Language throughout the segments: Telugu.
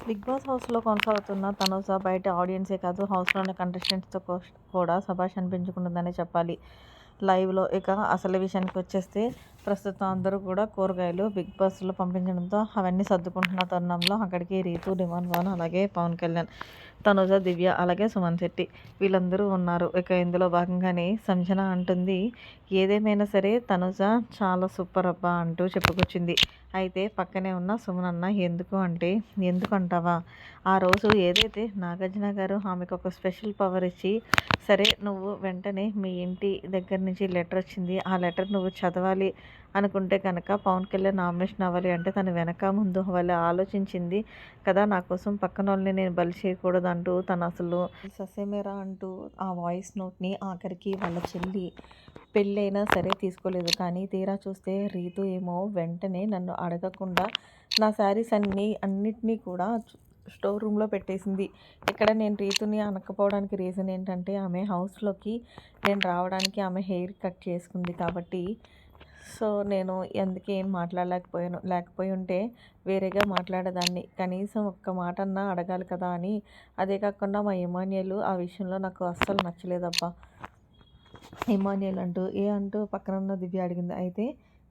బిగ్ బాస్ హౌస్‌లో కొనసాగుతున్న తనుజ బయట ఆడియన్సే కాదు, హౌస్‌లోని కంటెస్టెంట్స్‌తో కూడా శభాష్ అనిపించుకుంటుందనే చెప్పాలి. లైవ్‌లో ఇక అసలు విషయానికొచ్చేస్తే ప్రస్తుతం అందరూ కూడా కూరగాయలు బిగ్ బాస్‌లో పంపించడంతో అవన్నీ సర్దుకుంటున్న తరుణంలో అక్కడికి రీతు, డిమాండ్ వాన్, అలాగే పవన్ కళ్యాణ్, తనుజ, దివ్య, అలాగే సుమన్ శెట్టి వీళ్ళందరూ ఉన్నారు. ఇక ఇందులో భాగంగానే సంజన అంటుంది, ఏదేమైనా సరే తనుజ చాలా సూపర్ అబ్బా అంటూ చెప్పుకొచ్చింది. అయితే పక్కనే ఉన్న సుమన్ అన్న ఎందుకంటావా, ఆ రోజు ఏదైతే నాగార్జున గారు ఆమెకు ఒక స్పెషల్ పవర్ ఇచ్చి, సరే నువ్వు వెంటనే మీ ఇంటి దగ్గర నుంచి లెటర్ వచ్చింది, ఆ లెటర్ నువ్వు చదవాలి అనుకుంటే కనుక పవన్ కళ్యాణ్ నామినేషన్ అవ్వాలి అంటే తను వెనక ముందు వాళ్ళు ఆలోచించింది కదా, నా కోసం పక్కన వాళ్ళని నేను బలి చేయకూడదు అంటూ తను అసలు ససేమేరా అంటూ ఆ వాయిస్ నోట్ని ఆఖరికి వాళ్ళ చెల్లి పెళ్ళైనా సరే తీసుకోలేదు. కానీ తీరా చూస్తే రీతు ఏమో వెంటనే నన్ను అడగకుండా నా శారీస్ అన్నిటినీ కూడా స్టోర్ రూమ్లో పెట్టేసింది. ఇక్కడ నేను రీతుని అనకపోవడానికి రీజన్ ఏంటంటే, ఆమె హౌస్లోకి నేను రావడానికి ఆమె హెయిర్ కట్ చేసుకుంది కాబట్టి. సో నేను అందుకే ఏం మాట్లాడలేకపోయాను. లేకపోయి ఉంటే వేరేగా మాట్లాడేదాన్ని. కనీసం ఒక్క మాటన్నా అడగాలి కదా అని. అదే కాకుండా మా ఇమాన్యుయల్ ఆ విషయంలో నాకు అస్సలు నచ్చలేదబ్బా. ఇమాన్యుయల్ అంటూ పక్కనున్న దివ్య అడిగింది. అయితే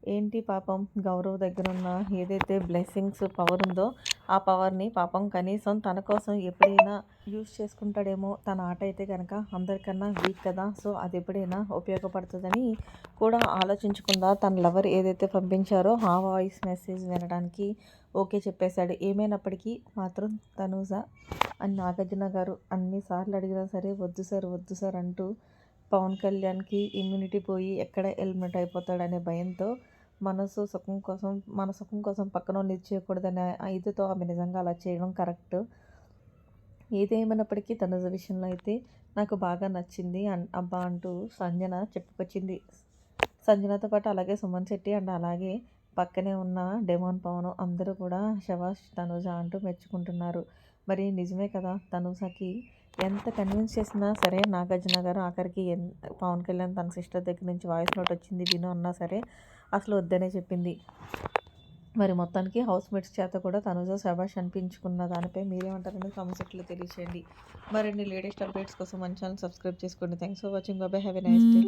ఏంటి పాపం గౌరవ్ దగ్గరున్న ఏదైతే బ్లెస్సింగ్స్ పవర్ ఉందో, ఆ పవర్‌ని పాపం కనీసం తన కోసం ఎప్పుడైనా యూజ్ చేసుకుంటాడేమో. తన ఆట అయితే గనక అందరికన్నా వీక్ కదా, సో అది ఎప్పుడైనా ఉపయోగపడుతుందని కూడా ఆలోచించకుండా తన లవర్ ఏదైతే పంపించారో ఆ వాయిస్ మెసేజ్ వినడానికి ఓకే చెప్పేశాడు. ఏమైనప్పటికీ మాత్రం తనూజ అని నాగార్జున గారు అన్ని సార్లు అడిగినా సరే వద్దు సార్ అంటూ పవన్ కళ్యాణ్‌కి ఇమ్యూనిటీ పోయి ఎక్కడ ఎలిమినేట్ అయిపోతాడనే భయంతో మన సుఖం కోసం పక్కనోళ్ళని ఇది చేయకూడదనే ఇదితో ఆమె నిజంగా అలా చేయడం కరెక్ట్. ఏదేమైనప్పటికీ తనుజ విషయంలో అయితే నాకు బాగా నచ్చింది అబ్బా అంటూ సంజన చెప్పుకొచ్చింది. సంజనతో పాటు అలాగే సుమన్ శెట్టి అండ్ అలాగే పక్కనే ఉన్న డెమాన్ పవన్ అందరూ కూడా శభాష్ తనుజ అంటూ మెచ్చుకుంటున్నారు. మరి నిజమే కదా, తనుజకి ఎంత కన్విన్స్ చేసినా సరే నాగార్జున గారు ఆఖరికి పవన్ కళ్యాణ్ తన సిస్టర్ దగ్గర నుంచి వాయిస్ నోట్ వచ్చింది విను అన్నా సరే అసలు వద్దనే చెప్పింది. మరి మొత్తానికి హౌస్ మేట్స్ చేత కూడా తనుజ శభాష్ అనిపించుకున్న దానిపై మీరేమంటారని కామెంట్ సెక్షన్లో తెలియచేయండి. మరిన్ని లేటెస్ట్ అప్డేట్స్ కోసం మన ఛానల్ సబ్స్క్రైబ్ చేసుకోండి. Thanks for watching. Bye, have a nice day.